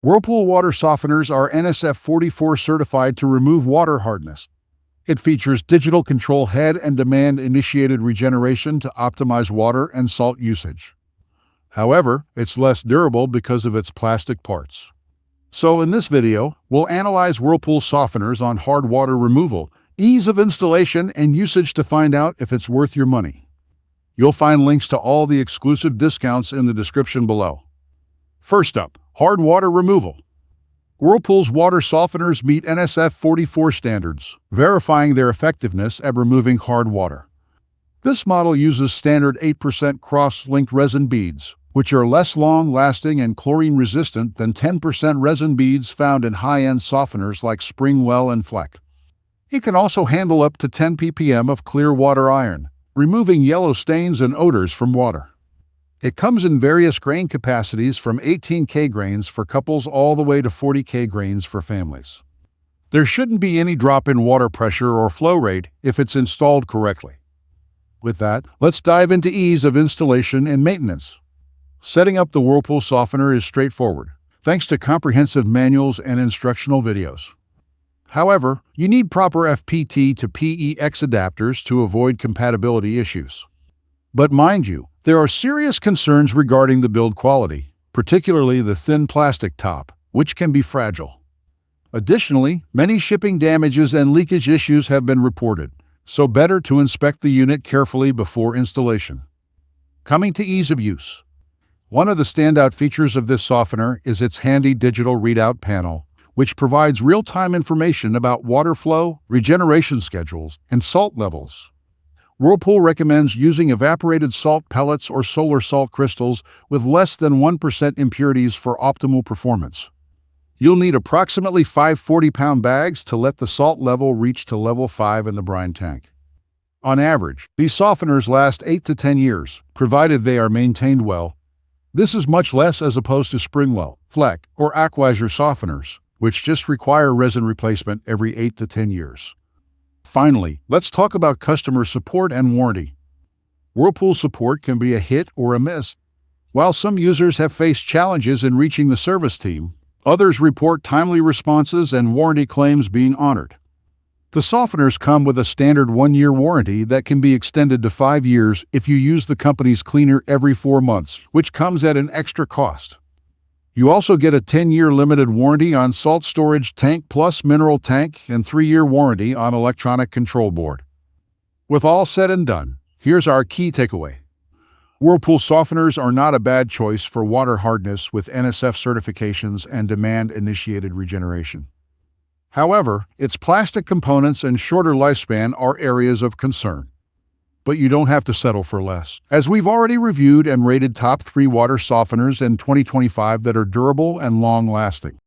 Whirlpool water softeners are NSF 44 certified to remove water hardness. It features digital control head and demand-initiated regeneration to optimize water and salt usage. However, it's less durable because of its plastic parts. So in this video, we'll analyze Whirlpool softeners on hard water removal, ease of installation, and usage to find out if it's worth your money. You'll find links to all the exclusive discounts in the description below. First up, hard water removal. Whirlpool's water softeners meet NSF 44 standards, verifying their effectiveness at removing hard water. This model uses standard 8% cross-linked resin beads, which are less long-lasting and chlorine-resistant than 10% resin beads found in high-end softeners like Springwell and Fleck. It can also handle up to 10 ppm of clear water iron, removing yellow stains and odors from water. It comes in various grain capacities from 18K grains for couples all the way to 40K grains for families. There shouldn't be any drop in water pressure or flow rate if it's installed correctly. With that, let's dive into ease of installation and maintenance. Setting up the Whirlpool softener is straightforward, thanks to comprehensive manuals and instructional videos. However, you need proper FPT to PEX adapters to avoid compatibility issues. But mind you, there are serious concerns regarding the build quality, particularly the thin plastic top, which can be fragile. Additionally, many shipping damages and leakage issues have been reported, so better to inspect the unit carefully before installation. Coming to ease of use. One of the standout features of this softener is its handy digital readout panel, which provides real-time information about water flow, regeneration schedules, and salt levels. Whirlpool recommends using evaporated salt pellets or solar salt crystals with less than 1% impurities for optimal performance. You'll need approximately 5 40-pound bags to let the salt level reach to level 5 in the brine tank. On average, these softeners last 8 to 10 years, provided they are maintained well. This is much less as opposed to Springwell, Fleck, or Aquazer softeners, which just require resin replacement every 8 to 10 years. Finally, let's talk about customer support and warranty. Whirlpool support can be a hit or a miss. While some users have faced challenges in reaching the service team, others report timely responses and warranty claims being honored. The softeners come with a standard 1-year warranty that can be extended to 5 years if you use the company's cleaner every 4 months, which comes at an extra cost. You also get a 10-year limited warranty on salt storage tank plus mineral tank and 3-year warranty on electronic control board. With all said and done, here's our key takeaway. Whirlpool softeners are not a bad choice for water hardness with NSF certifications and demand-initiated regeneration. However, its plastic components and shorter lifespan are areas of concern. But you don't have to settle for less, as we've already reviewed and rated top 3 water softeners in 2025 that are durable and long-lasting.